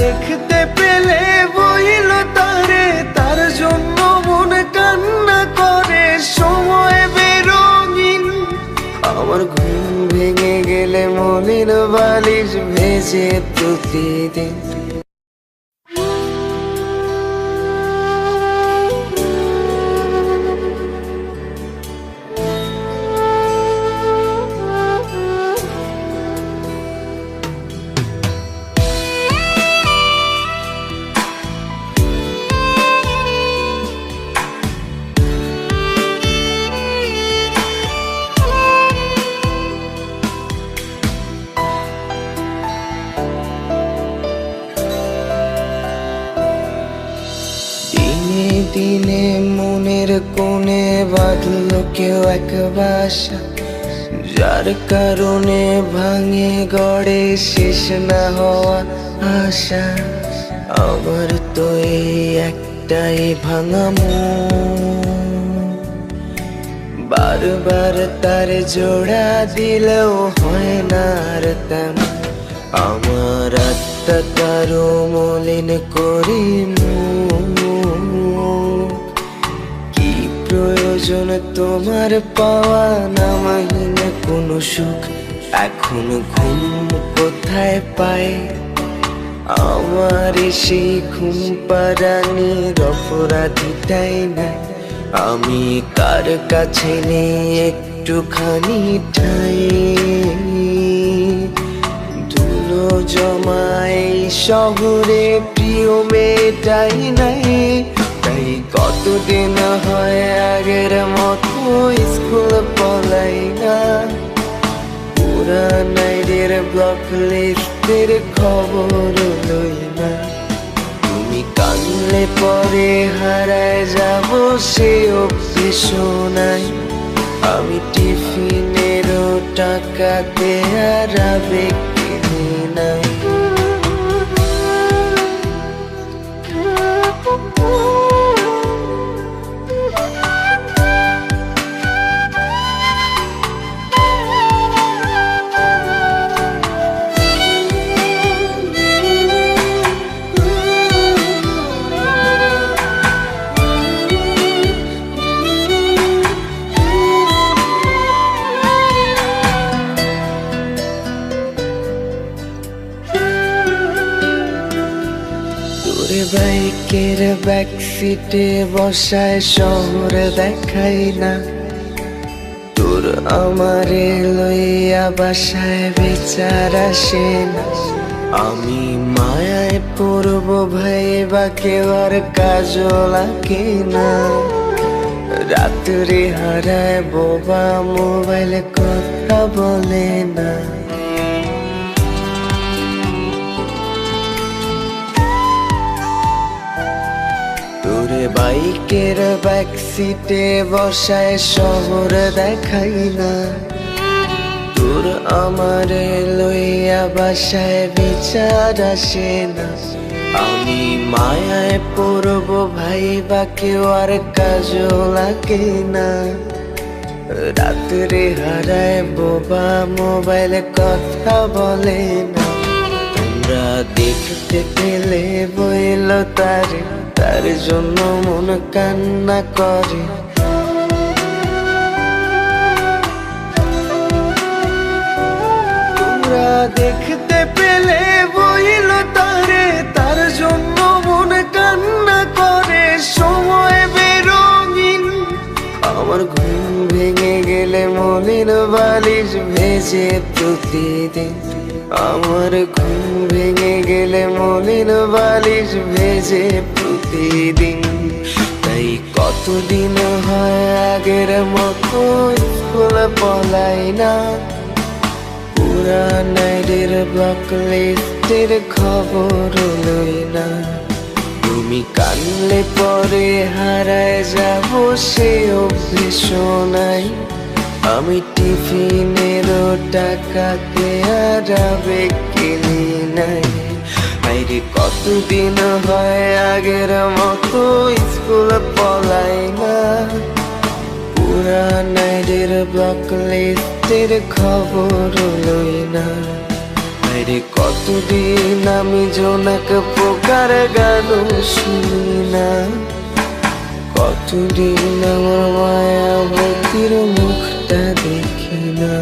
দেখতে পেলে বইল তারে, তার জন্য মন কান্না করে। সময় বেরঙিন আমার ঘুম ভেঙে গেলে মলিন বালিশ ভেজে প্রতিদিন। দিনে মনের কোণে বাঁধলো কেউ এক বাসা, যার কারণে ভাঙে গড়ে শেষ না হওয়া আশা। আমার তো এই একটাই ভাঙা মন, বারবার তার জোড়া দিলেও হয় না আর তেমন। আমার আত্মা কারো মলিন করি কি প্রয়োজন তোমার পাওয়া নামহীন কোনো সুখ। এখন ঘুম কোথায় পায় আমার সেই ঘুম পাড়ানির অপরাধীটাই নাই। আমি কার কাছে নেই একটুখানি ঠাই, ধুলো জমাই শহরে প্রিয় মেয়েটাই নাই। তাই কতদিন হয় আগের মতো স্কুল পলাই না, পুরানাইদের ব্লক লিস্টের খবর লই না। তুমি কানলে পরে হারায় যাব সে অভ্যেস নাই। আমি টিফিনেরও টাকাতে আর আবেগ কিনি নাই। বাইকের ব্যাক সিটে বসায় শহর দেখাই না, তোর আমারে লইয়া বাসায় বিচার আসে না। আমি মায়ায় পড়ব ভাই বা কেউ আর কাজও লাগে না। রাত্রে হারায় বোবা মোবাইল কথা বলে না। তোরে বাইকের ব্যাক সিটে বসায় শহর দেখাই না, তোর আমারে লইয়া বাসায় বিচার আসে না। আমি মায়ায় পড়ব ভাই বা কেউ আর কাজও লাগে না। রাত্রে হারায় বোবা মোবাইল কথা বলে না। তোমরা দেখতে পেলে বইল তারে, তার জন্য মন কান্না করে। তোমরা দেখতে পেলে বইল তারে, তার জন্য মন কান্না করে। সময় বেরঙিন আমার ঘুম ভেঙে গেলে মলিন বালিশ ভেজে প্রতিদিন। আমার ঘুম ভেঙে গেলে মলিন বালিশ ভেজে প্রতিদিন। তাই কতদিন হয় আগের মতো স্কুল পলাই না, পুরানাইদের ব্লক লিস্টের খবর লই না। তুমি কানলে পরে হারায় যাব সে অভ্যেস নাই। আমি টিফিনেরও টাকাতে আর আবেগ কিনি নাই। আইরে কতদিন হয় আগের মতো স্কুল পলাই না, পুরানাইদের ব্লক লিস্টের খবর লই না। আরে কতদিন আমি জোনাক পোকার গানও শুনি না, কতদিন আমার মায়াবতীর মুখটা দেখি না।